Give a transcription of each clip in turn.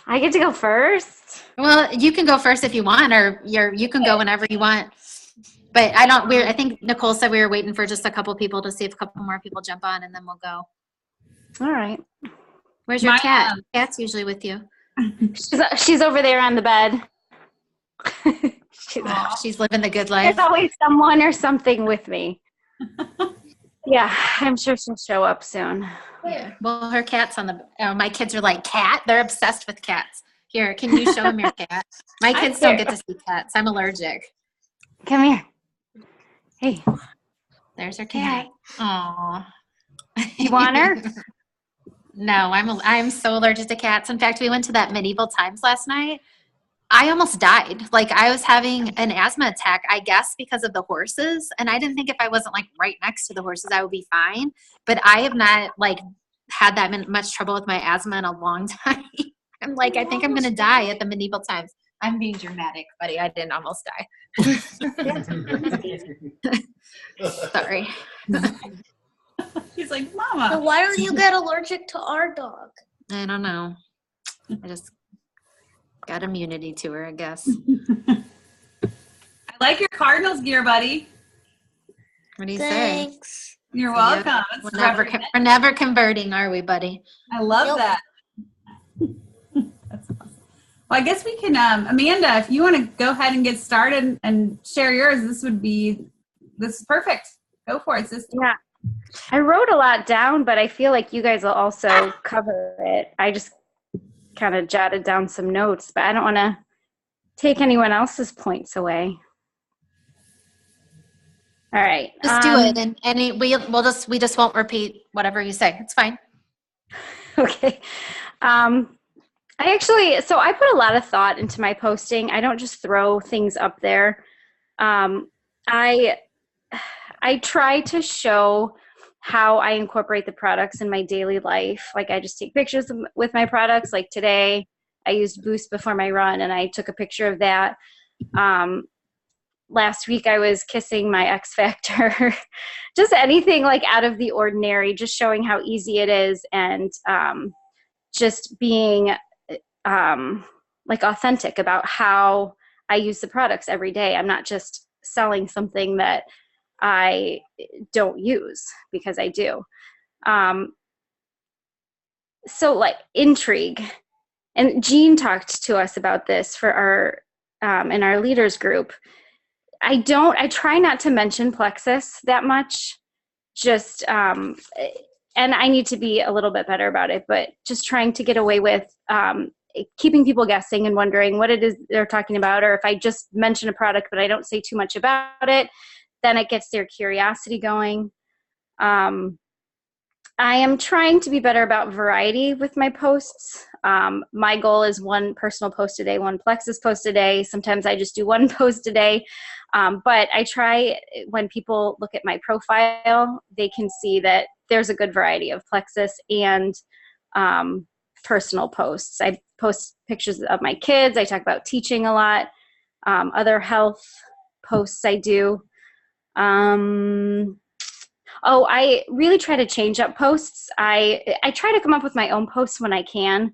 I get to go first. Well, you can go first if you want, or you can go whenever you want. But I think Nicole said we were waiting for just a couple people to see if a couple more people jump on, and then we'll go. All right. Where's your cat? Cat's usually with you. She's over there on the bed. She's living the good life. There's always someone or something with me. Yeah, I'm sure she'll show up soon. Yeah. Well, her cat's on the. My kids are like, cat. They're obsessed with cats. Here, can you show them your cat? My kids don't get to see cats. I'm allergic. Come here. Hey. There's her cat. Aw. You want her? No, I'm so allergic to cats. In fact, we went to that Medieval Times last night. I almost died. Like, I was having an asthma attack, I guess, because of the horses. And I didn't think if I wasn't, like, right next to the horses, I would be fine. But I have not, like, had that much trouble with my asthma in a long time. I'm like, I think I'm going to die at the Medieval Times. I'm being dramatic, buddy. I didn't almost die. Sorry. He's like, Mama. So why don't you get allergic to our dog? I don't know. I just got immunity to her, I guess. I like your Cardinals gear, buddy. What do you Thanks. say? You're welcome. Yeah. We're never converting, are we, buddy? I love that. That's awesome. Well, I guess we can, Amanda, if you want to go ahead and get started and share yours, this is perfect. Go for it, sister. Yeah. I wrote a lot down, but I feel like you guys will also cover it. I just kind of jotted down some notes, but I don't want to take anyone else's points away. All right. Just do it, and we just won't repeat whatever you say. It's fine. Okay. I put a lot of thought into my posting. I don't just throw things up there. I try to show how I incorporate the products in my daily life. Like, I just take pictures with my products. Like today, I used Boost before my run, and I took a picture of that. Last week, I was kissing my X Factor. Just anything like out of the ordinary, just showing how easy it is, and just being like authentic about how I use the products every day. I'm not just selling something that I don't use, because I do. So like intrigue, and Jean talked to us about this for our in our leaders group. I try not to mention plexus that much, just and I need to be a little bit better about it, but just trying to get away with keeping people guessing and wondering what it is they're talking about, or if I just mention a product but I don't say too much about it, then it gets their curiosity going. I am trying to be better about variety with my posts. My goal is one personal post a day, one plexus post a day. Sometimes I just do one post a day. But I try, when people look at my profile, they can see that there's a good variety of plexus and personal posts. I post pictures of my kids. I talk about teaching a lot. Other health posts I do. I really try to change up posts. I try to come up with my own posts when I can,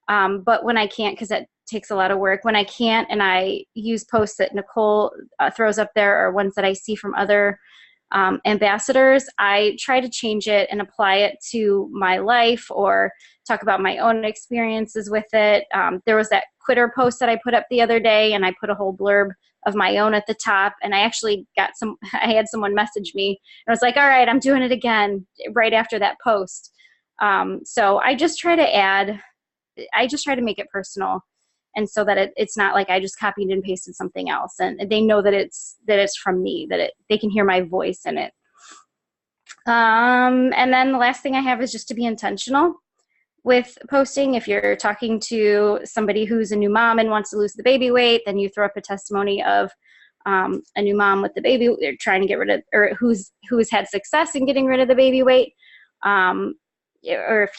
but when I can't, because that takes a lot of work, when I can't and I use posts that Nicole throws up there, or ones that I see from other ambassadors, I try to change it and apply it to my life, or talk about my own experiences with it. There was that quitter post that I put up the other day, and I put a whole blurb of my own at the top, and I actually I had someone message me, and I was like, all right, I'm doing it again right after that post. So I just try to make it personal, and so that it's not like I just copied and pasted something else, and they know that it's from me, that they can hear my voice in it. And then the last thing I have is just to be intentional with posting. If you're talking to somebody who's a new mom and wants to lose the baby weight, then you throw up a testimony of a new mom with the baby, they're trying to get rid of, or who's had success in getting rid of the baby weight. Or if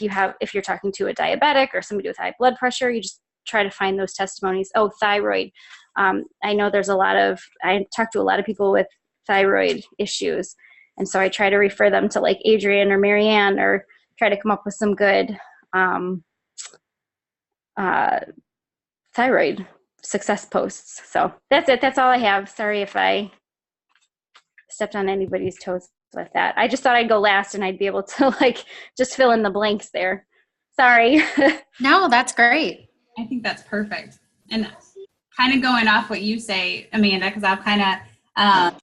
you're talking to a diabetic or somebody with high blood pressure, you just try to find those testimonies. Oh, thyroid. I know I talk to a lot of people with thyroid issues. And so I try to refer them to like Adrienne or Marianne, or try to come up with some good thyroid success posts. So that's it. That's all I have. Sorry if I stepped on anybody's toes with that. I just thought I'd go last and I'd be able to like just fill in the blanks there. Sorry. No, that's great. I think that's perfect. And kind of going off what you say, Amanda, because I'll kind of,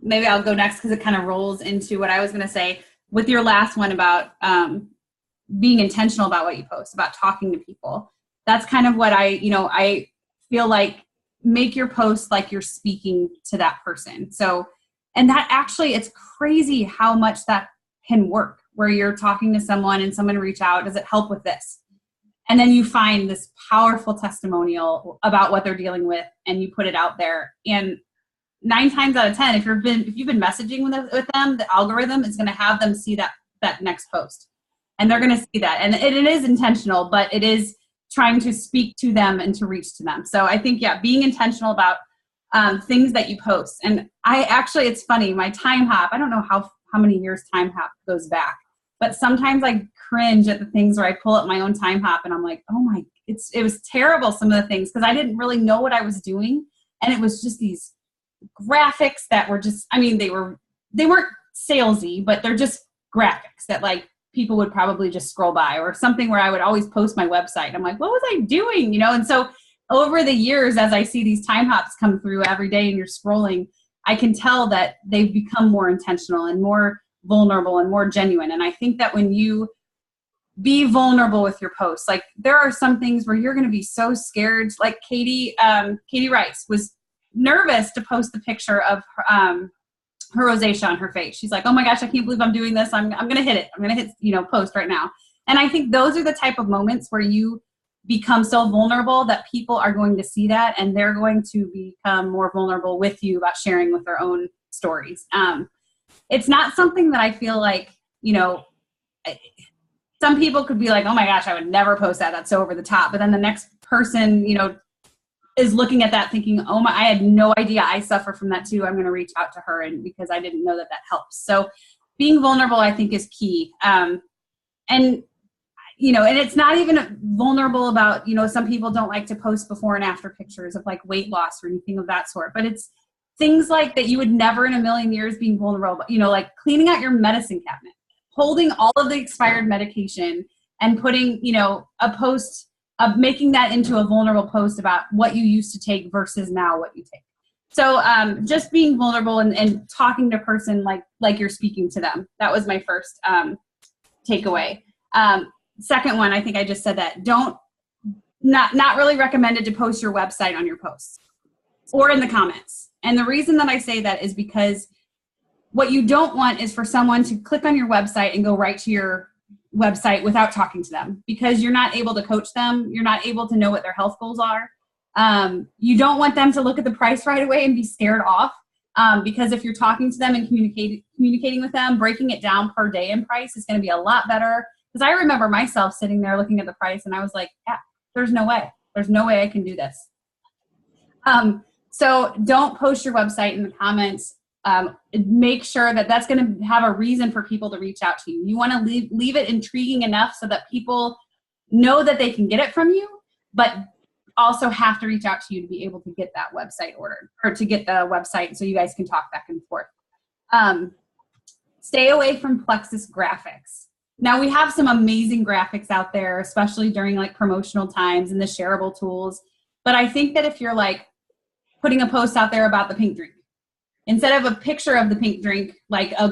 maybe I'll go next because it kind of rolls into what I was going to say with your last one about being intentional about what you post, about talking to people. That's kind of what I feel like make your post like you're speaking to that person. So, and that actually, it's crazy how much that can work where you're talking to someone and someone reach out, does it help with this? And then you find this powerful testimonial about what they're dealing with and you put it out there. And 9 times out of 10, if you've been messaging with them, the algorithm is going to have them see that next post. And they're going to see that. And it is intentional, but it is trying to speak to them and to reach to them. So I think, yeah, being intentional about things that you post. And it's funny, my time hop, I don't know how many years time hop goes back, but sometimes I cringe at the things where I pull up my own time hop and I'm like, oh my, it was terrible, some of the things, because I didn't really know what I was doing. And it was just these graphics that were just, I mean, they weren't salesy, but they're just graphics that like people would probably just scroll by, or something where I would always post my website. I'm like, what was I doing? And so over the years, as I see these time hops come through every day and you're scrolling, I can tell that they've become more intentional and more vulnerable and more genuine. And I think that when you be vulnerable with your posts, like there are some things where you're going to be so scared. Like Katie Rice was nervous to post the picture of her rosacea on her face. She's like, oh my gosh, I can't believe I'm doing this. I'm going to hit it. I'm going to hit, post right now. And I think those are the type of moments where you become so vulnerable that people are going to see that and they're going to become more vulnerable with you about sharing with their own stories. It's not something that I feel like, some people could be like, oh my gosh, I would never post that. That's so over the top. But then the next person, is looking at that thinking, oh my, I had no idea I suffer from that too. I'm going to reach out to her, and because I didn't know that helps. So being vulnerable, I think, is key. And it's not even vulnerable about, some people don't like to post before and after pictures of like weight loss or anything of that sort, but it's things like that you would never in a million years being vulnerable, like cleaning out your medicine cabinet, holding all of the expired medication and putting, a post of making that into a vulnerable post about what you used to take versus now what you take. So just being vulnerable and talking to a person like you're speaking to them. That was my first takeaway. Second one, I think I just said that. Not really recommended to post your website on your posts or in the comments. And the reason that I say that is because what you don't want is for someone to click on your website and go right to your website without talking to them, because you're not able to coach them. You're not able to know what their health goals are. You don't want them to look at the price right away and be scared off. Because if you're talking to them and communicating with them, breaking it down per day in price is going to be a lot better. Because I remember myself sitting there looking at the price and I was like, yeah, there's no way. There's no way I can do this. So don't post your website in the comments. Make sure that that's going to have a reason for people to reach out to you. You want to leave it intriguing enough so that people know that they can get it from you, but also have to reach out to you to be able to get that website ordered, or to get the website so you guys can talk back and forth. Stay away from Plexus graphics. Now, we have some amazing graphics out there, especially during like promotional times and the shareable tools. But I think that if you're like putting a post out there about the pink drink, instead of a picture of the pink drink, like a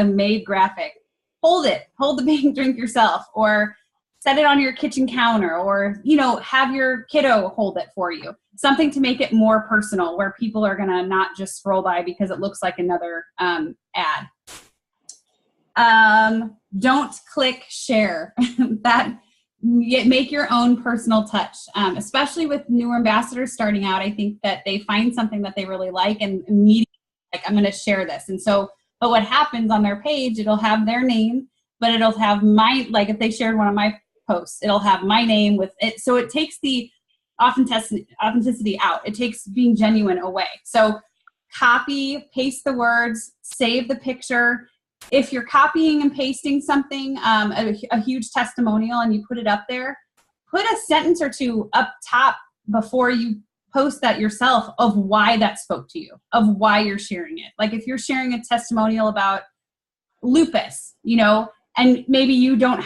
made graphic, hold the pink drink yourself, or set it on your kitchen counter, or, have your kiddo hold it for you. Something to make it more personal, where people are going to not just scroll by because it looks like another ad. Don't click share. Make your own personal touch, especially with newer ambassadors starting out. I think that they find something that they really like and immediately like, I'm going to share this. And so, but what happens on their page, it'll have their name, but it'll have like if they shared one of my posts, it'll have my name with it. So it takes the authenticity out. It takes being genuine away. So copy, paste the words, save the picture. If you're copying and pasting something, a huge testimonial, and you put it up there, put a sentence or two up top before you post that yourself of why that spoke to you, of why you're sharing it. Like if you're sharing a testimonial about lupus, you know, and maybe you don't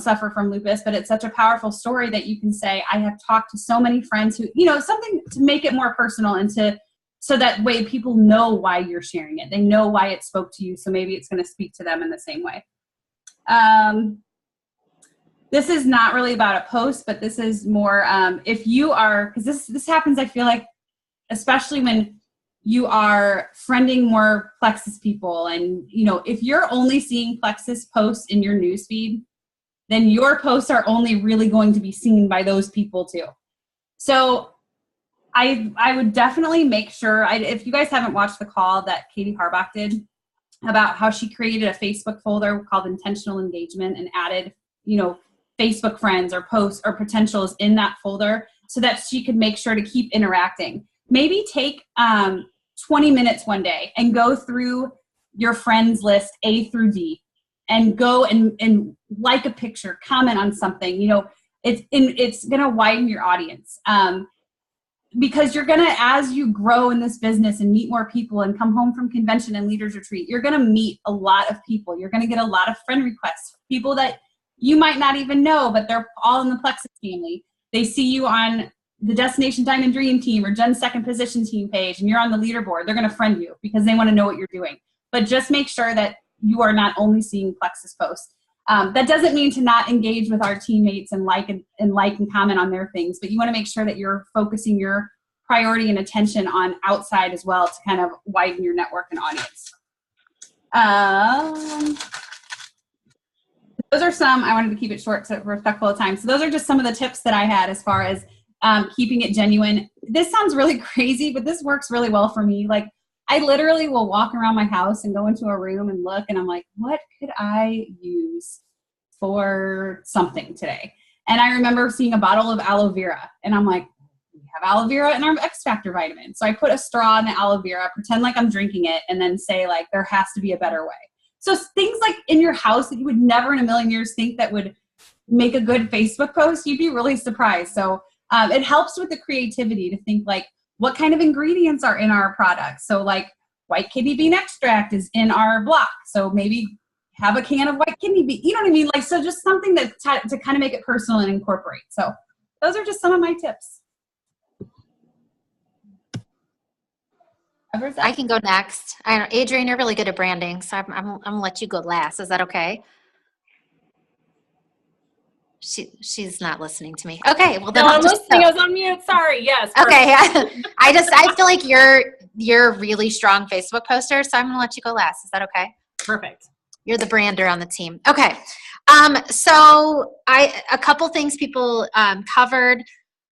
suffer from lupus, but it's such a powerful story that you can say, I have talked to so many friends who, you know, something to make it more personal and so that way people know why you're sharing it. They know why it spoke to you. So maybe it's going to speak to them in the same way. This is not really about a post, but this is more, if you are, because this happens, I feel like, especially when you are friending more Plexus people. And, you know, if you're only seeing Plexus posts in your newsfeed, then your posts are only really going to be seen by those people too. So I would definitely make sure, if you guys haven't watched the call that Katie Harbach did about how she created a Facebook folder called Intentional Engagement and added, you know, Facebook friends or posts or potentials in that folder so that she could make sure to keep interacting. Maybe take 20 minutes one day and go through your friends list A through D and go and like a picture, comment on something. You know, it's going to widen your audience. Because you're going to, as you grow in this business and meet more people and come home from convention and leaders retreat, you're going to meet a lot of people. You're going to get a lot of friend requests, people that you might not even know, but they're all in the Plexus family. They see you on the Destination Diamond Dream Team or Jen's Second Position Team page, and you're on the leaderboard. They're going to friend you because they want to know what you're doing. But just make sure that you are not only seeing Plexus posts. That doesn't mean to not engage with our teammates and like and comment on their things, but you want to make sure that you're focusing your priority and attention on outside as well to kind of widen your network and audience. Those are some, I wanted to keep it short so respectful of time. So those are just some of the tips that I had as far as keeping it genuine. This sounds really crazy, but this works really well for me. Like I literally will walk around my house and go into a room and look, and I'm like, what could I use for something today? And I remember seeing a bottle of aloe vera, and I'm like, we have aloe vera in our X Factor vitamin. So I put a straw in the aloe vera, pretend like I'm drinking it, and then say like, there has to be a better way. So things like in your house that you would never in a million years think that would make a good Facebook post, you'd be really surprised. So it helps with the creativity to think like, what kind of ingredients are in our products? So like white kidney bean extract is in our block. So maybe have a can of white kidney bean, you know what I mean? Like, so just something that to kind of make it personal and incorporate. So those are just some of my tips. I can go next. I know, Adrienne, you're really good at branding, so I'm gonna let you go last. Is that okay? She's not listening to me. Okay, well then no, I'm listening. I was on mute. Sorry. Yes. Okay. I feel like you're a really strong Facebook poster, so I'm gonna let you go last. Is that okay? Perfect. You're the brander on the team. Okay. So a couple things people covered.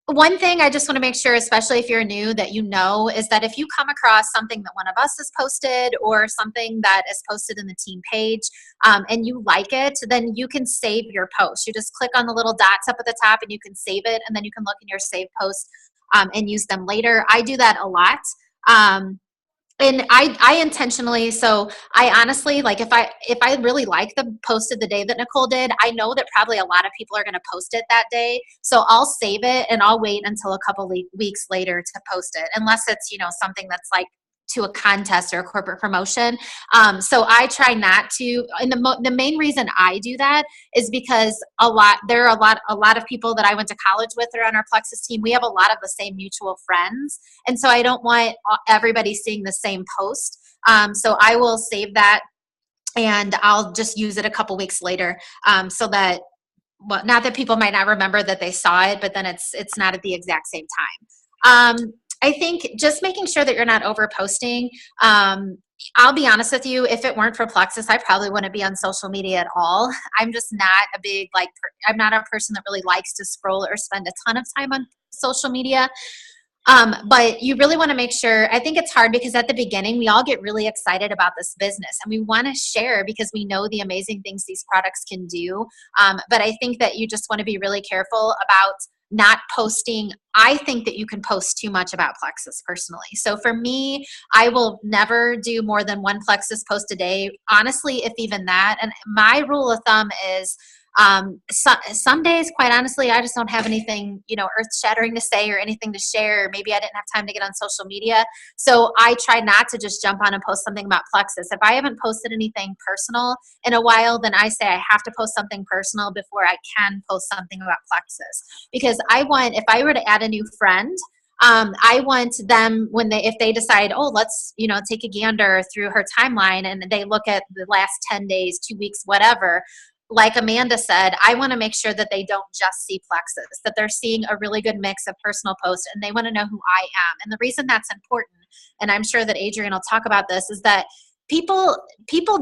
One thing I just want to make sure, especially if you're new, that you know is that if you come across something that one of us has posted or something that is posted in the team page and you like it, then you can save your post. You just click on the little dots up at the top and you can save it, and then you can look in your save posts and use them later. I do that a lot. And I intentionally, so I honestly, like if I really like the post of the day that Nicole did, I know that probably a lot of people are going to post it that day. So I'll save it and I'll wait until a couple weeks later to post it, unless it's, you know, something that's like to a contest or a corporate promotion. So I try not to, and the main reason I do that is because there are a lot of people that I went to college with are on our Plexus team. We have a lot of the same mutual friends. And so I don't want everybody seeing the same post. So I will save that and I'll just use it a couple weeks later. So that, well, not that people might not remember that they saw it, but then it's not at the exact same time. I think just making sure that you're not over posting. I'll be honest with you, if it weren't for Plexus, I probably wouldn't be on social media at all. I'm just not a big, I'm not a person that really likes to scroll or spend a ton of time on social media. But you really want to make sure, I think it's hard because at the beginning, we all get really excited about this business and we want to share because we know the amazing things these products can do. But I think that you just want to be really careful about not posting. I think that you can post too much about Plexus personally. So for me, I will never do more than one Plexus post a day. Honestly, if even that. And my rule of thumb is Some days, quite honestly, I just don't have anything, earth shattering to say or anything to share. Maybe I didn't have time to get on social media. So I try not to just jump on and post something about Plexus. If I haven't posted anything personal in a while, then I say I have to post something personal before I can post something about Plexus. Because if I were to add a new friend, I want them if they decide, oh, let's, take a gander through her timeline and they look at the last 10 days, 2 weeks, whatever. Like Amanda said, I want to make sure that they don't just see Plexus, that they're seeing a really good mix of personal posts and they want to know who I am. And the reason that's important, and I'm sure that Adrian will talk about this, is that people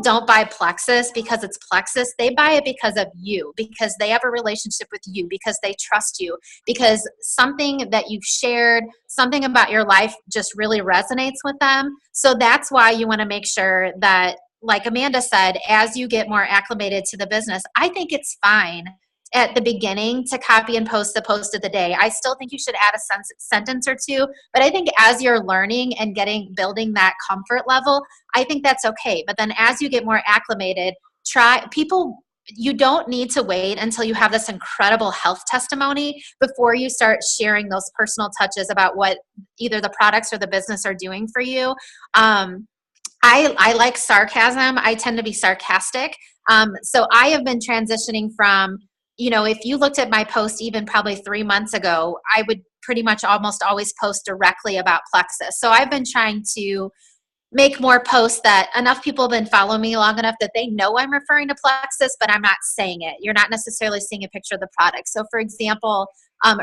don't buy Plexus because it's Plexus. They buy it because of you, because they have a relationship with you, because they trust you, because something that you've shared, something about your life just really resonates with them. So that's why you want to make sure that, like Amanda said, as you get more acclimated to the business, I think it's fine at the beginning to copy and post the post of the day. I still think you should add a sentence or two, but I think as you're learning and building that comfort level, I think that's okay. But then as you get more acclimated, you don't need to wait until you have this incredible health testimony before you start sharing those personal touches about what either the products or the business are doing for you. I like sarcasm. I tend to be sarcastic. So I have been transitioning from, if you looked at my post even probably 3 months ago, I would pretty much almost always post directly about Plexus. So I've been trying to make more posts that enough people have been following me long enough that they know I'm referring to Plexus, but I'm not saying it. You're not necessarily seeing a picture of the product. So for example,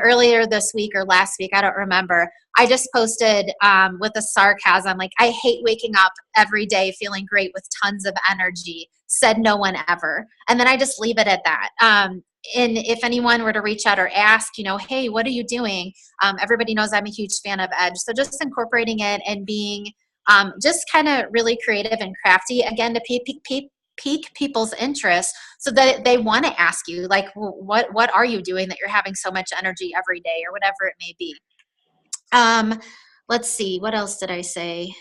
earlier this week or last week, I don't remember, I just posted with a sarcasm, like, I hate waking up every day feeling great with tons of energy, said no one ever. And then I just leave it at that. And if anyone were to reach out or ask, hey, what are you doing? Everybody knows I'm a huge fan of Edge. So just incorporating it and being just kind of really creative and crafty, again, to pique people's interest so that they want to ask you, like, what are you doing that you're having so much energy every day, or whatever it may be. Let's see, what else did I say?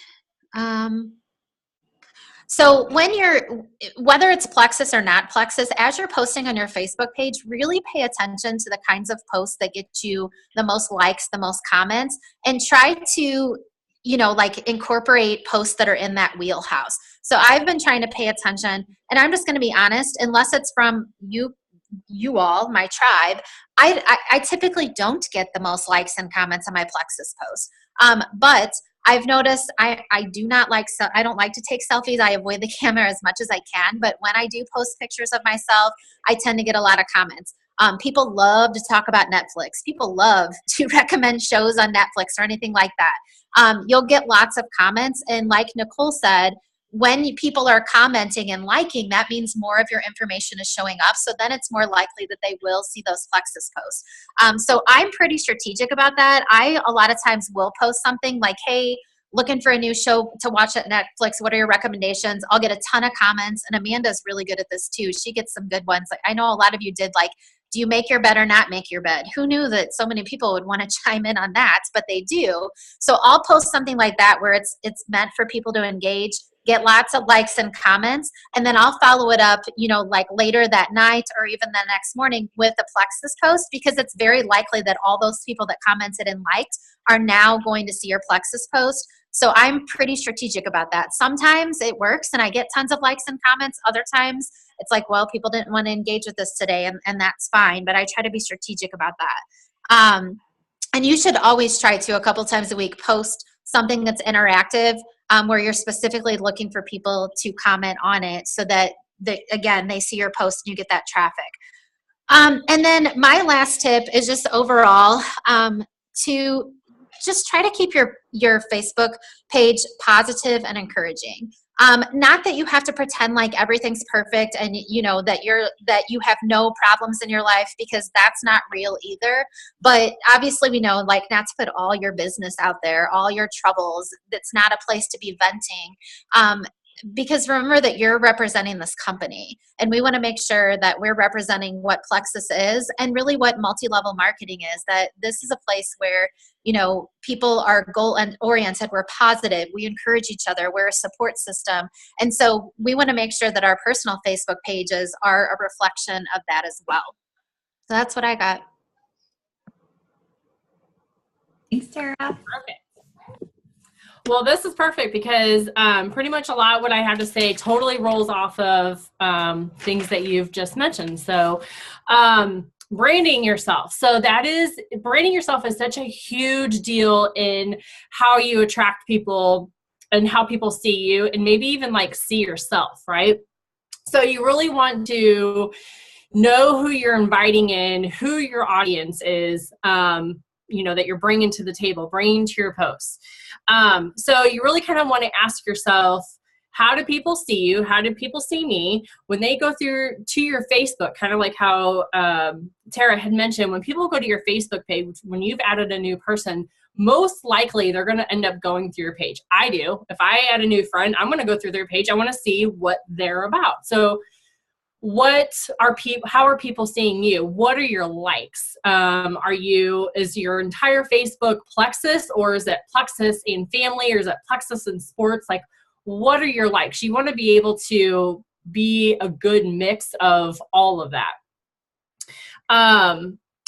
So whether it's Plexus or not Plexus, as you're posting on your Facebook page, really pay attention to the kinds of posts that get you the most likes, the most comments, and try to incorporate posts that are in that wheelhouse. So I've been trying to pay attention, and I'm just going to be honest, unless it's from you all, my tribe, I typically don't get the most likes and comments on my Plexus posts. But I've noticed I don't like to take selfies. I avoid the camera as much as I can. But when I do post pictures of myself, I tend to get a lot of comments. People love to talk about Netflix. People love to recommend shows on Netflix or anything like that. You'll get lots of comments. And like Nicole said, when people are commenting and liking, that means more of your information is showing up. So then it's more likely that they will see those Plexus posts. So I'm pretty strategic about that. I, a lot of times, will post something like, hey, looking for a new show to watch at Netflix. What are your recommendations? I'll get a ton of comments. And Amanda's really good at this too. She gets some good ones. Like, I know a lot of you did, like, do you make your bed or not make your bed? Who knew that so many people would want to chime in on that? But they do. So I'll post something like that where it's meant for people to engage, get lots of likes and comments, and then I'll follow it up, like later that night or even the next morning with a Plexus post, because it's very likely that all those people that commented and liked are now going to see your Plexus post. So I'm pretty strategic about that. Sometimes it works and I get tons of likes and comments. Other times it's like, well, people didn't want to engage with this today, and that's fine. But I try to be strategic about that. And you should always try to, a couple times a week, post something that's interactive, where you're specifically looking for people to comment on it so that, again, they see your post and you get that traffic. And then my last tip is just overall to just try to keep your Facebook page positive and encouraging. Not that you have to pretend like everything's perfect and that you have no problems in your life, because that's not real either. But obviously we know, like, not to put all your business out there, all your troubles. That's not a place to be venting. because remember that you're representing this company, and we want to make sure that we're representing what Plexus is and really what multi-level marketing is, that this is a place where, you know, people are goal oriented, we're positive, we encourage each other, we're a support system. And so we want to make sure that our personal Facebook pages are a reflection of that as well. So that's what I got. Thanks, Tara. Perfect. Well, this is perfect because pretty much a lot of what I have to say totally rolls off of things that you've just mentioned. So branding yourself. So branding yourself is such a huge deal in how you attract people and how people see you, and maybe even like see yourself, right? So you really want to know who you're inviting in, who your audience is, you know, that you're bringing to the table, bringing to your posts. So you really kind of want to ask yourself, how do people see you? How do people see me? When they go through to your Facebook, kind of like how Tara had mentioned, when people go to your Facebook page, when you've added a new person, most likely they're going to end up going through your page. I do. If I add a new friend, I'm going to go through their page. I want to see what they're about. So how are people seeing you? What are your likes? Is your entire Facebook Plexus, or is it Plexus in family, or is it Plexus in sports? Like, what are your likes? You want to be able to be a good mix of all of that.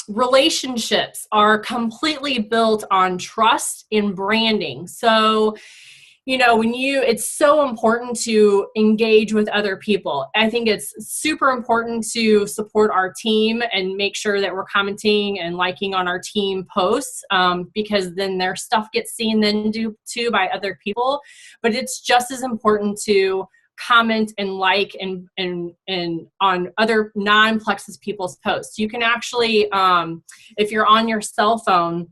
Relationships are completely built on trust and branding. So, you know, it's so important to engage with other people. I think it's super important to support our team and make sure that we're commenting and liking on our team posts, because then their stuff gets seen then too by other people. But it's just as important to comment and like and on other non-Plexus people's posts. You can actually, if you're on your cell phone,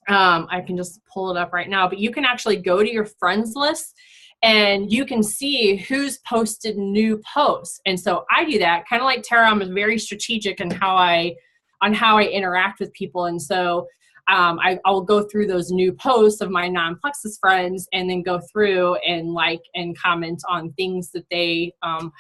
I can just pull it up right now, but you can actually go to your friends list and you can see who's posted new posts. And so I do that kind of like Tara. I'm very strategic in how I interact with people. And so I'll go through those new posts of my non-Plexus friends and then go through and like and comment on things that they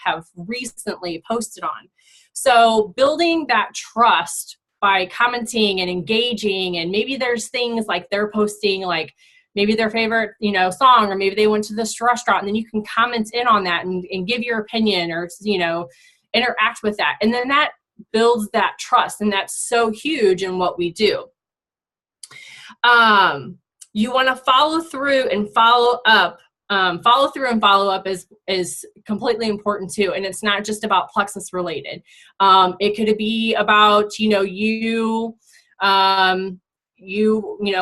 have recently posted on. So building that trust by commenting and engaging, and maybe there's things like they're posting like maybe their favorite, you know, song, or maybe they went to this restaurant, and then you can comment in on that and give your opinion, or, you know, interact with that. And then that builds that trust, and that's so huge in what we do. You want to follow through and follow up. Follow through and follow up is completely important too. And it's not just about Plexus related. It could be about, you know,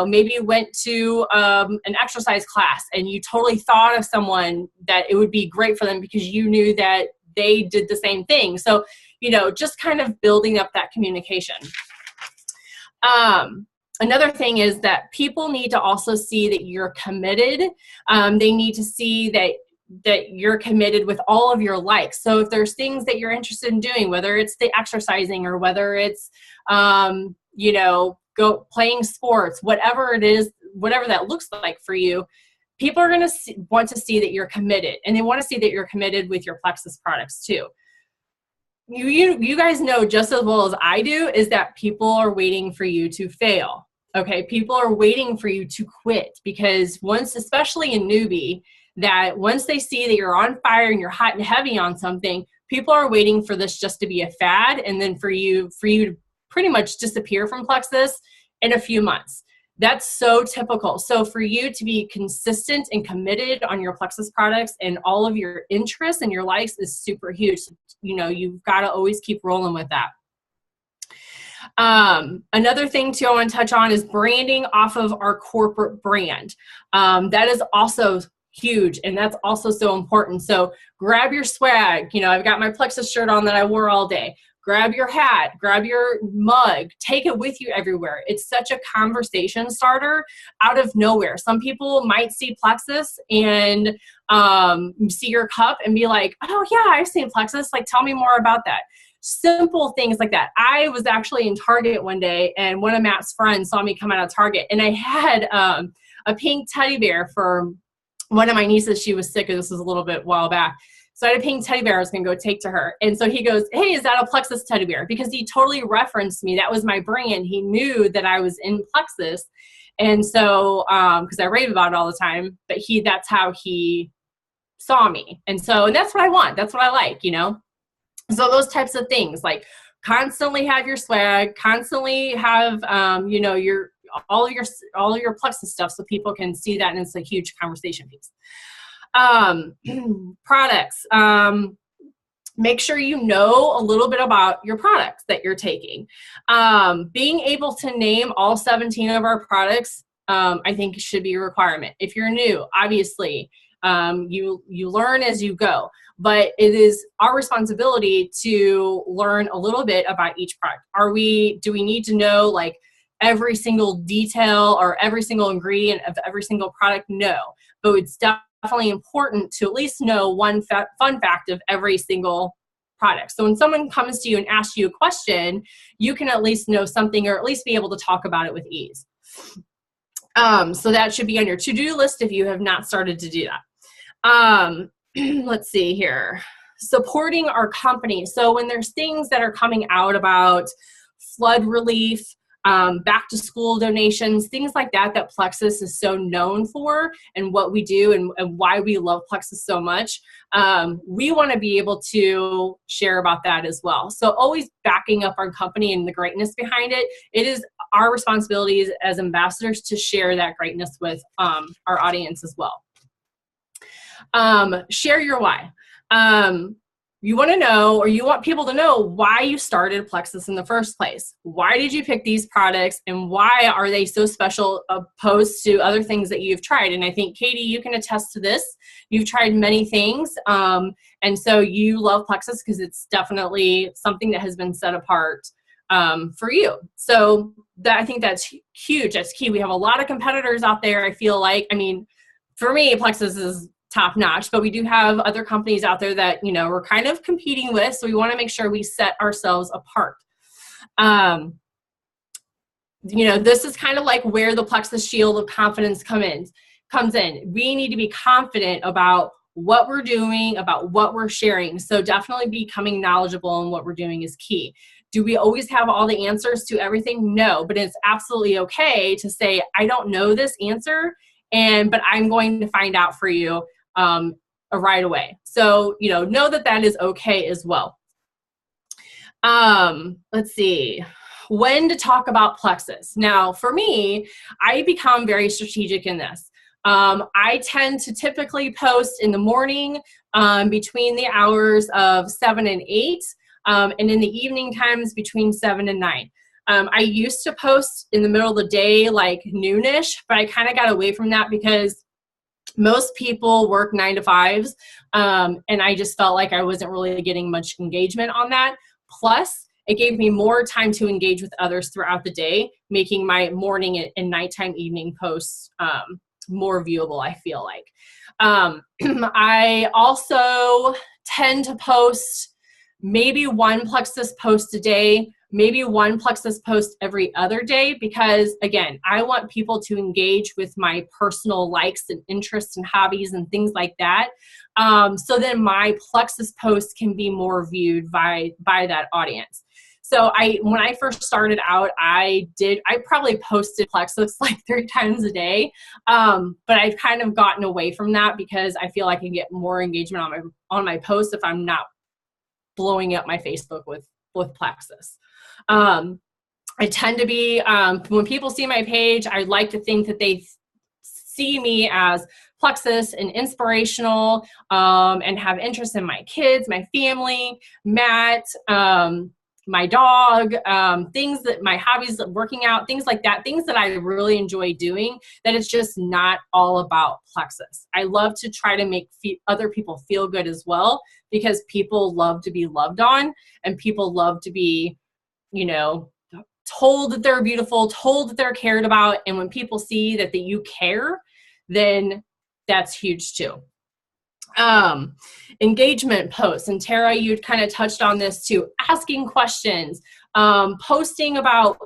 maybe you went to an exercise class and you totally thought of someone that it would be great for them because you knew that they did the same thing. So, you know, just kind of building up that communication. Another thing is that people need to also see that you're committed. They need to see that you're committed with all of your likes. So if there's things that you're interested in doing, whether it's the exercising or whether it's, you know, playing sports, whatever it is, whatever that looks like for you, people are going to want to see that you're committed, and they want to see that you're committed with your Plexus products too. You guys know just as well as I do is that people are waiting for you to fail. Okay, people are waiting for you to quit, because especially in newbie, that once they see that you're on fire and you're hot and heavy on something, people are waiting for this just to be a fad, and then for you to pretty much disappear from Plexus in a few months. That's so typical. So for you to be consistent and committed on your Plexus products and all of your interests and your likes is super huge. You know, you've got to always keep rolling with that. Another thing too I want to touch on is branding off of our corporate brand. That is also huge, and that's also so important. So grab your swag. You know, I've got my Plexus shirt on that I wore all day. Grab your hat, grab your mug, take it with you everywhere. It's such a conversation starter out of nowhere. Some people might see Plexus and see your cup and be like, oh yeah, I've seen Plexus. Like, tell me more about that. Simple things like that. I was actually in Target one day, and one of Matt's friends saw me come out of Target, and I had a pink teddy bear for one of my nieces, she was sick, and this was a little bit while back. So I had a pink teddy bear I was going to go take to her. And so he goes, hey, is that a Plexus teddy bear? Because he totally referenced me. That was my brand. He knew that I was in Plexus. And so, because I rave about it all the time, but that's how he saw me. And so that's what I want. That's what I like, you know? So those types of things, like constantly have your swag, constantly have, you know, all of your Plexus stuff so people can see that, and it's a huge conversation piece. Products. Make sure you know a little bit about your products that you're taking. Being able to name all 17 of our products, I think should be a requirement. If you're new, obviously, you learn as you go, but it is our responsibility to learn a little bit about each product. Do we need to know like every single detail or every single ingredient of every single product? No, but it's definitely important to at least know one fun fact of every single product. So when someone comes to you and asks you a question, you can at least know something, or at least be able to talk about it with ease. So that should be on your to-do list if you have not started to do that. Let's see here. Supporting our company. So when there's things that are coming out about flood relief, back to school donations, things like that, that Plexus is so known for, and what we do and why we love Plexus so much. We want to be able to share about that as well. So always backing up our company and the greatness behind it. It is our responsibilities as ambassadors to share that greatness with our audience as well. Share your why. You want to know, or you want people to know, why you started Plexus in the first place. Why did you pick these products, and why are they so special opposed to other things that you've tried? And I think, Katie, you can attest to this. You've tried many things, and so you love Plexus because it's definitely something that has been set apart for you. So I think that's huge. That's key. We have a lot of competitors out there, I feel like. I mean, for me, Plexus is top notch, but we do have other companies out there that, you know, we're kind of competing with. So we want to make sure we set ourselves apart. You know, this is kind of like where the Plexus shield of confidence comes in. We need to be confident about what we're doing, about what we're sharing. So definitely becoming knowledgeable in what we're doing is key. Do we always have all the answers to everything? No, but it's absolutely okay to say, I don't know this answer, but I'm going to find out for you right away. So, you know that is okay as well. Let's see. When to talk about Plexus. Now, for me, I become very strategic in this. I tend to typically post in the morning between the hours of 7 and 8, and in the evening times between 7 and 9. I used to post in the middle of the day, like noonish, but I kind of got away from that because most people work 9 to 5s, and I just felt like I wasn't really getting much engagement on that. Plus, it gave me more time to engage with others throughout the day, making my morning and nighttime evening posts more viewable, I feel like. I also tend to post maybe one Plexus post a day, maybe one Plexus post every other day, because again, I want people to engage with my personal likes and interests and hobbies and things like that. So then my Plexus posts can be more viewed by that audience. So when I first started out, I probably posted Plexus like 3 times a day. But I've kind of gotten away from that because I feel like I can get more engagement on my posts if I'm not blowing up my Facebook with Plexus. I tend to be, when people see my page, I like to think that they see me as Plexus and inspirational, and have interest in my kids, my family, Matt, my dog, things that my hobbies, working out, things like that, things that I really enjoy doing, that it's just not all about Plexus. I love to try to make other people feel good as well, because people love to be loved on, and people love to be, told that they're beautiful, told that they're cared about. And when people see that you care, then that's huge too. Engagement posts, and Tara, you'd kind of touched on this too, asking questions, posting about,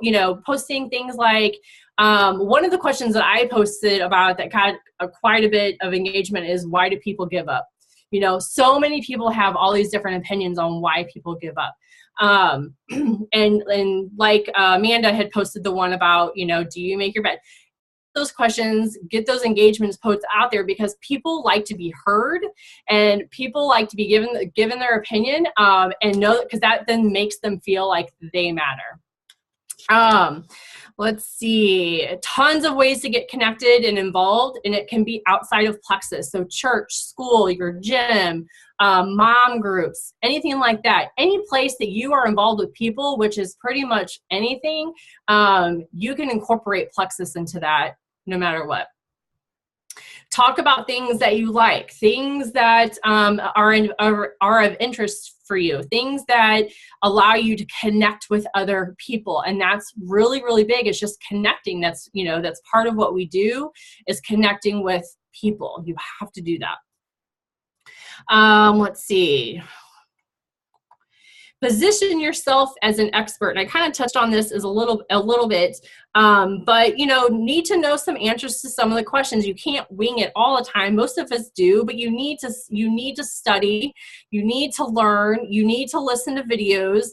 posting things like, One of the questions that I posted about that got quite a bit of engagement is, why do people give up? You know, so many people have all these different opinions on why people give up. And like Amanda had posted the one about, you know, do you make your bed? Those questions, get those engagements posts out there, because people like to be heard and people like to be given their opinion, and know, because that then makes them feel like they matter. Let's see, tons of ways to get connected and involved, and it can be outside of Plexus. So church, school, your gym, mom groups, anything like that. Any place that you are involved with people, which is pretty much anything, you can incorporate Plexus into that no matter what. Talk about things that you like, things that are of interest for you, things that allow you to connect with other people. And that's really, really big. It's just connecting. That's, you know, that's part of what we do, is connecting with people. You have to do that. Let's see. Position yourself as an expert. And I kind of touched on this as a little bit, but you know, need to know some answers to some of the questions. You can't wing it all the time. Most of us do, but you need to study, you need to learn, you need to listen to videos,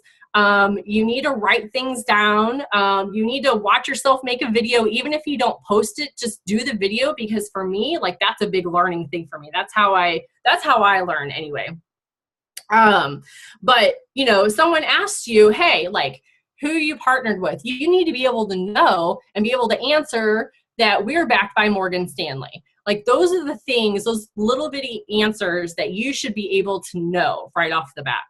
you need to write things down, you need to watch yourself make a video. Even if you don't post it, just do the video, because for me, like, that's a big learning thing for me. That's how I learn anyway. But you know, someone asks you, hey, like, who you partnered with, you need to be able to know and be able to answer that we're backed by Morgan Stanley. Like, those are the things, those little bitty answers that you should be able to know right off the bat.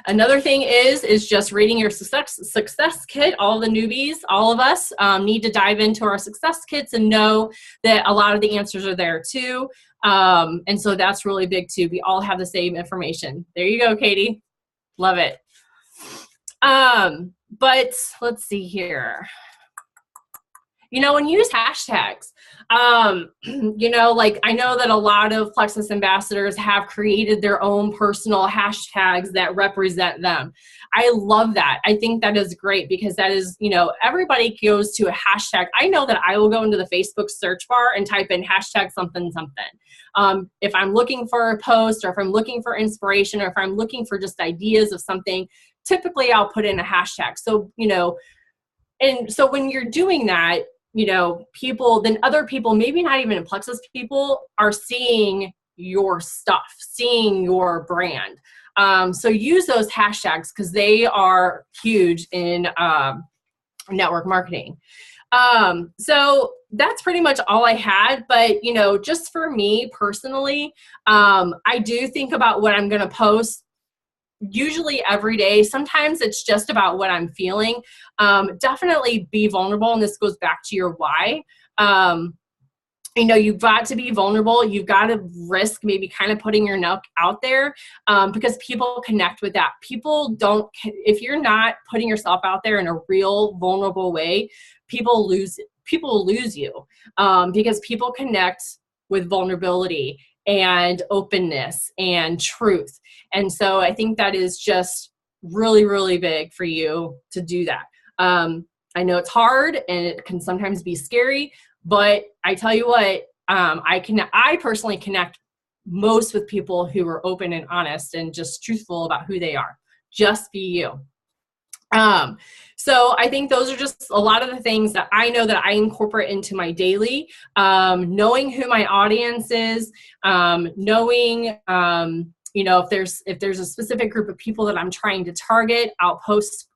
Another thing is just reading your success kit. All the newbies, all of us need to dive into our success kits and know that a lot of the answers are there too. And so that's really big too. We all have the same information. There you go, Katie. Love it. But let's see here. You know, and use hashtags. You know, like, I know that a lot of Plexus ambassadors have created their own personal hashtags that represent them. I love that. I think that is great, because that is, you know, everybody goes to a hashtag. I know that I will go into the Facebook search bar and type in hashtag something something. If I'm looking for a post, or if I'm looking for inspiration, or if I'm looking for just ideas of something, typically I'll put in a hashtag. So, you know, and so when you're doing that, you know, other people, maybe not even in Plexus people, are seeing your stuff, seeing your brand. So use those hashtags, because they are huge in network marketing. So that's pretty much all I had. But, you know, just for me personally, I do think about what I'm going to post usually every day. Sometimes it's just about what I'm feeling. Definitely be vulnerable. And this goes back to your why. You know, you've got to be vulnerable. You've got to risk maybe kind of putting your neck out there, because people connect with that. People don't, if you're not putting yourself out there in a real vulnerable way, people lose you, because people connect with vulnerability and openness and truth. And so I think that is just really, really big for you to do that. I know it's hard and it can sometimes be scary, but I tell you what, I personally connect most with people who are open and honest and just truthful about who they are. Just be you. So I think those are just a lot of the things that I know that I incorporate into my daily, knowing who my audience is, knowing, you know, if there's a specific group of people that I'm trying to target, I'll post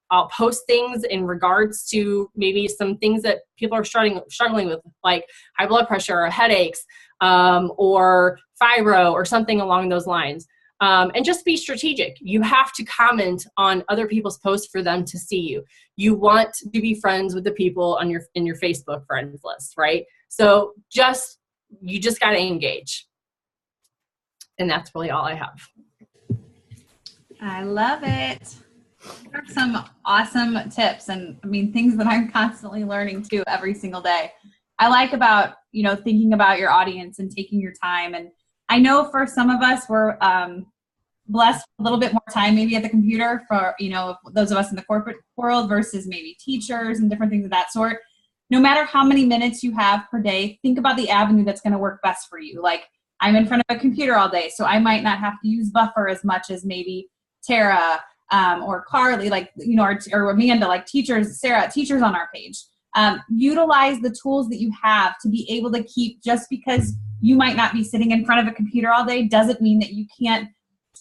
things in regards to maybe some things that people are struggling with, like high blood pressure or headaches, or fibro or something along those lines. And just be strategic. You have to comment on other people's posts for them to see you. You want to be friends with the people on in your Facebook friends list, right? So you just got to engage. And that's really all I have. I love it. There are some awesome tips, and I mean, things that I'm constantly learning too every single day. I like about, you know, thinking about your audience and taking your time. And I know for some of us, blessed with a little bit more time maybe at the computer for, those of us in the corporate world versus maybe teachers and different things of that sort. No matter how many minutes you have per day, think about the avenue that's going to work best for you. Like, I'm in front of a computer all day, so I might not have to use Buffer as much as maybe Tara or Carly, like, or Amanda, like Sarah, teachers on our page. Utilize the tools that you have to be able to keep, just because you might not be sitting in front of a computer all day doesn't mean that you can't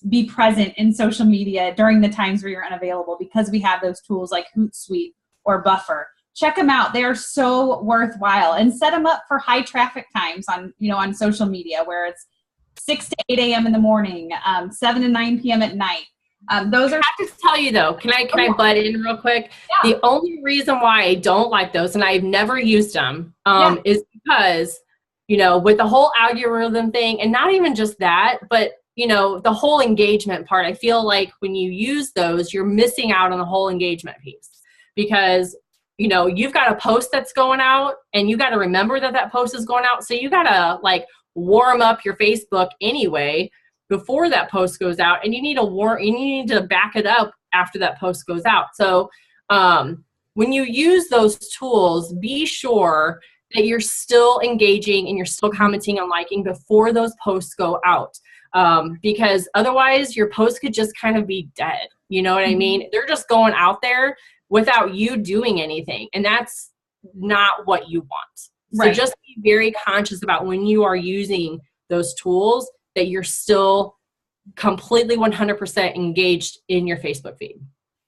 be present in social media during the times where you're unavailable, because we have those tools like Hootsuite or Buffer. Check them out. They are so worthwhile, and set them up for high traffic times on social media, where it's 6 to 8 a.m. in the morning, 7 to 9 p.m. at night. Those are. I have to tell you though, can I butt in real quick? Yeah. The only reason why I don't like those, and I've never used them, is because, with the whole algorithm thing, and not even just that, but the whole engagement part, I feel like when you use those, you're missing out on the whole engagement piece, because you've got a post that's going out, and you got to remember that post is going out. So you got to like warm up your Facebook anyway before that post goes out, and you need to back it up after that post goes out. So when you use those tools, be sure that you're still engaging and you're still commenting and liking before those posts go out. Because otherwise your post could just kind of be dead. You know what I mean? They're just going out there without you doing anything. And that's not what you want. Right. So just be very conscious about when you are using those tools that you're still completely 100% engaged in your Facebook feed.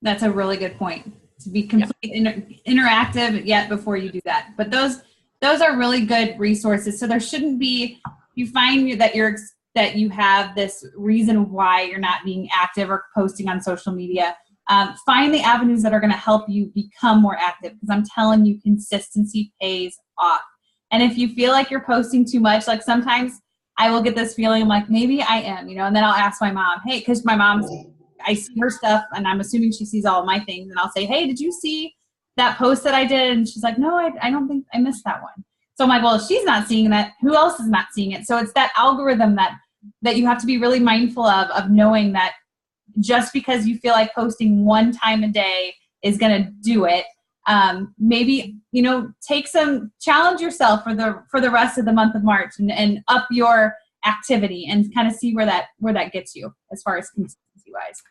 That's a really good point. To be completely interactive yet before you do that. But those are really good resources. So there shouldn't be, you find that you have this reason why you're not being active or posting on social media. Find the avenues that are going to help you become more active, because I'm telling you, consistency pays off. And if you feel like you're posting too much, like sometimes I will get this feeling, I'm like, maybe I am, and then I'll ask my mom, hey, because my mom's, I see her stuff, and I'm assuming she sees all of my things, and I'll say, hey, did you see that post that I did? And she's like, no, I don't think I missed that one. So I'm like, well, if she's not seeing that, who else is not seeing it? So it's that algorithm that you have to be really mindful of knowing that just because you feel like posting one time a day is going to do it, maybe, challenge yourself for the rest of the month of March and up your activity and kind of see where that gets you as far as consistency wise.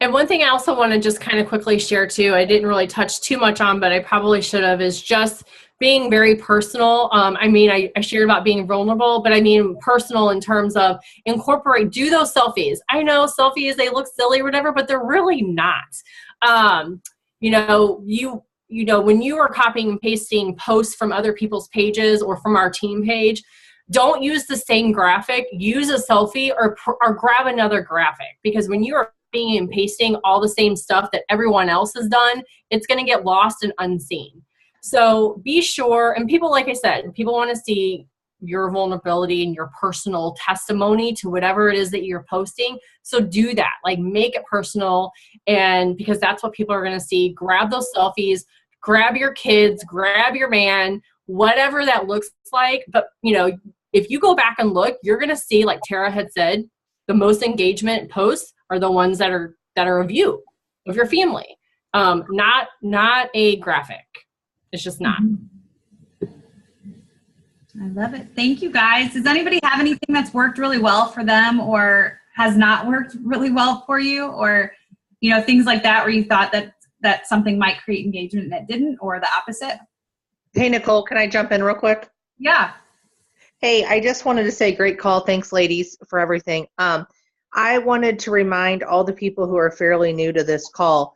And one thing I also want to just kind of quickly share too, I didn't really touch too much on, but I probably should have, is just being very personal. I shared about being vulnerable, but I mean personal in terms of do those selfies. I know selfies, they look silly or whatever, but they're really not. When you are copying and pasting posts from other people's pages or from our team page, don't use the same graphic. Use a selfie or grab another graphic, because when you are copying and pasting all the same stuff that everyone else has done, it's going to get lost and unseen. So be sure, and people, like I said, people want to see your vulnerability and your personal testimony to whatever it is that you're posting. So do that, like make it personal, and because that's what people are going to see. Grab those selfies, grab your kids, grab your man, whatever that looks like. But if you go back and look, you're going to see, like Tara had said, the most engagement posts are the ones that are of you, of your family, not a graphic. It's just not. I love it. Thank you, guys. Does anybody have anything that's worked really well for them or has not worked really well for you, or things like that where you thought that something might create engagement and it didn't, or the opposite? Hey, Nicole, can I jump in real quick? Yeah. Hey, I just wanted to say great call. Thanks, ladies, for everything. I wanted to remind all the people who are fairly new to this call,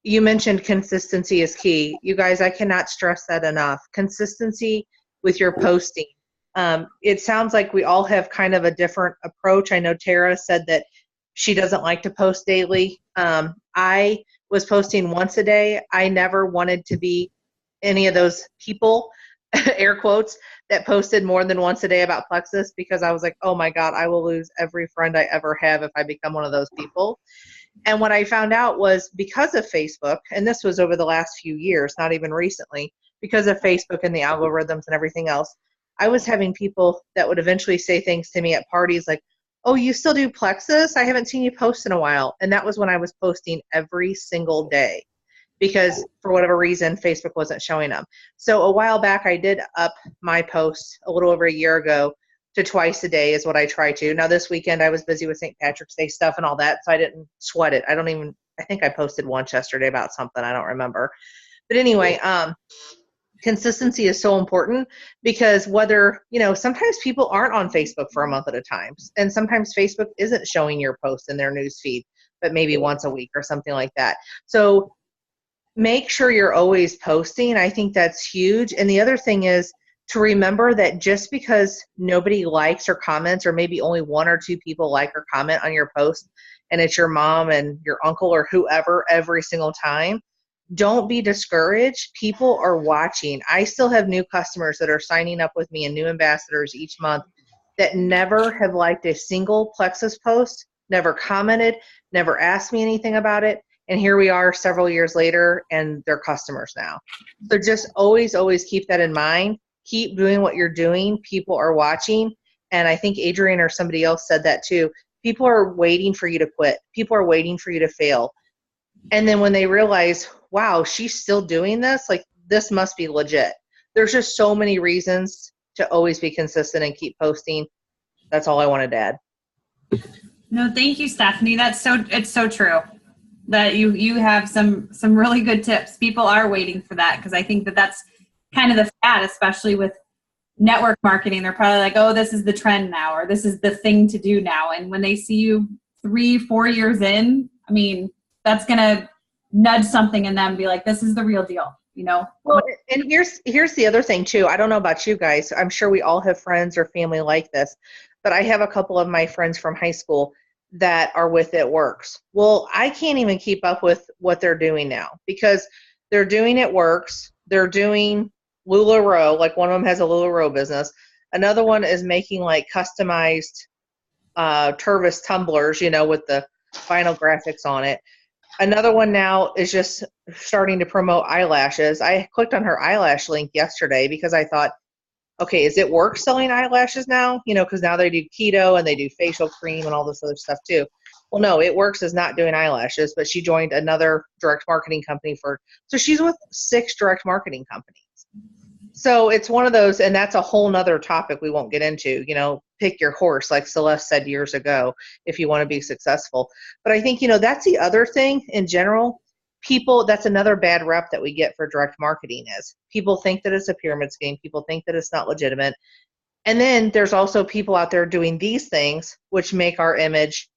you mentioned consistency is key. You guys, I cannot stress that enough. Consistency with your posting. It sounds like we all have kind of a different approach. I know Tara said that she doesn't like to post daily. I was posting once a day. I never wanted to be any of those people, air quotes, that posted more than once a day about Plexus, because I was like, oh my God, I will lose every friend I ever have if I become one of those people. And what I found out was, because of Facebook, and this was over the last few years, not even recently, because of Facebook and the algorithms and everything else, I was having people that would eventually say things to me at parties like, oh, you still do Plexus? I haven't seen you post in a while. And that was when I was posting every single day because for whatever reason, Facebook wasn't showing them. So a while back, I did up my posts a little over a year ago to twice a day is what I try to. Now this weekend I was busy with St. Patrick's Day stuff and all that, so I didn't sweat it. I think I posted once yesterday about something, I don't remember. But anyway, consistency is so important because whether, sometimes people aren't on Facebook for a month at a time. And sometimes Facebook isn't showing your post in their news feed, but maybe once a week or something like that. So make sure you're always posting. I think that's huge. And the other thing is to remember that just because nobody likes or comments, or maybe only one or two people like or comment on your post, and it's your mom and your uncle or whoever every single time, don't be discouraged. People are watching. I still have new customers that are signing up with me and new ambassadors each month that never have liked a single Plexus post, never commented, never asked me anything about it. And here we are several years later and they're customers now. So just always, always keep that in mind. Keep doing what you're doing. People are watching. And I think Adrian or somebody else said that too. People are waiting for you to quit. People are waiting for you to fail. And then when they realize, wow, she's still doing this, like this must be legit. There's just so many reasons to always be consistent and keep posting. That's all I wanted to add. No, thank you, Stephanie. It's so true that you have some really good tips. People are waiting for that because I think that's kind of the fad, especially with network marketing. They're probably like, oh, this is the trend now, or this is the thing to do now. And when they see you 3-4 years in, I mean, that's going to nudge something in them, be like, this is the real deal, Well, and here's the other thing too. I don't know about you guys. I'm sure we all have friends or family like this, but I have a couple of my friends from high school that are with It Works. Well, I can't even keep up with what they're doing now because they're doing It Works. They're doing LuLaRoe, like one of them has a LuLaRoe business. Another one is making like customized Tervis tumblers, with the vinyl graphics on it. Another one now is just starting to promote eyelashes. I clicked on her eyelash link yesterday because I thought, okay, is It Works selling eyelashes now? Because now they do keto and they do facial cream and all this other stuff too. Well, no, It Works is not doing eyelashes, but she joined another direct marketing company so she's with 6 direct marketing companies. So it's one of those, and that's a whole nother topic we won't get into, pick your horse, like Celeste said years ago, if you want to be successful. But I think, that's the other thing in general. That's another bad rep that we get for direct marketing is people think that it's a pyramid scheme. People think that it's not legitimate. And then there's also people out there doing these things, which make our image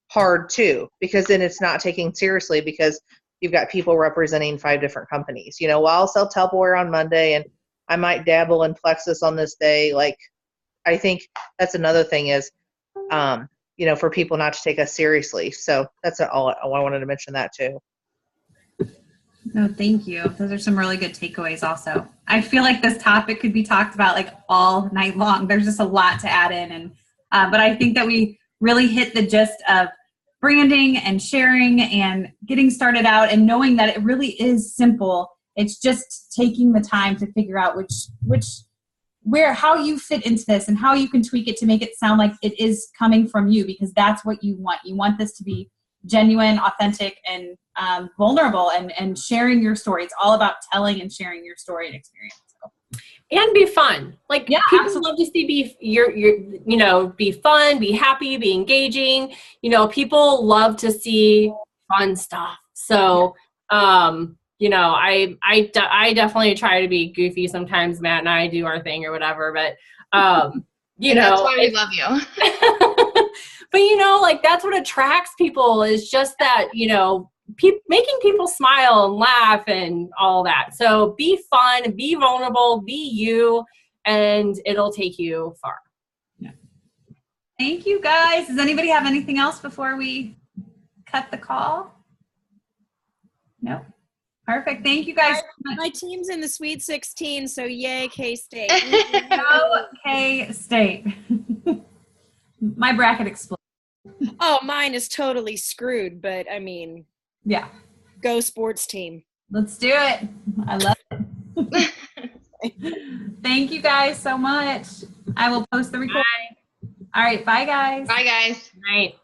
hard too, because then it's not taken seriously because you've got people representing 5 different companies. Well, I'll sell Tupperware on Monday and I might dabble in Plexus on this day. Like, I think that's another thing is, for people not to take us seriously. So that's all I wanted to mention that too. No, thank you. Those are some really good takeaways also. I feel like this topic could be talked about like all night long. There's just a lot to add in. And but I think that we really hit the gist of branding and sharing and getting started out and knowing that it really is simple. It's just taking the time to figure out how you fit into this and how you can tweak it to make it sound like it is coming from you, because that's what you want. You want this to be genuine, authentic, and vulnerable and sharing your story. It's all about telling and sharing your story and experience. And be fun. Like, yeah, people absolutely. love to see be fun, be happy, be engaging. People love to see fun stuff. So, I definitely try to be goofy sometimes. Matt and I do our thing or whatever, but that's why we love you. But that's what attracts people is just that, making people smile and laugh and all that. So be fun, be vulnerable, be you, and it'll take you far. Yeah. Thank you, guys. Does anybody have anything else before we cut the call? No. Perfect. Thank you guys. My team's in the Sweet 16, so yay, K-State. Go K-State. My bracket exploded. Oh, mine is totally screwed, but I mean, yeah. Go sports team. Let's do it. I love it. Thank you guys so much. I will post the recording. Bye. All right. Bye, guys. Bye, guys. Right.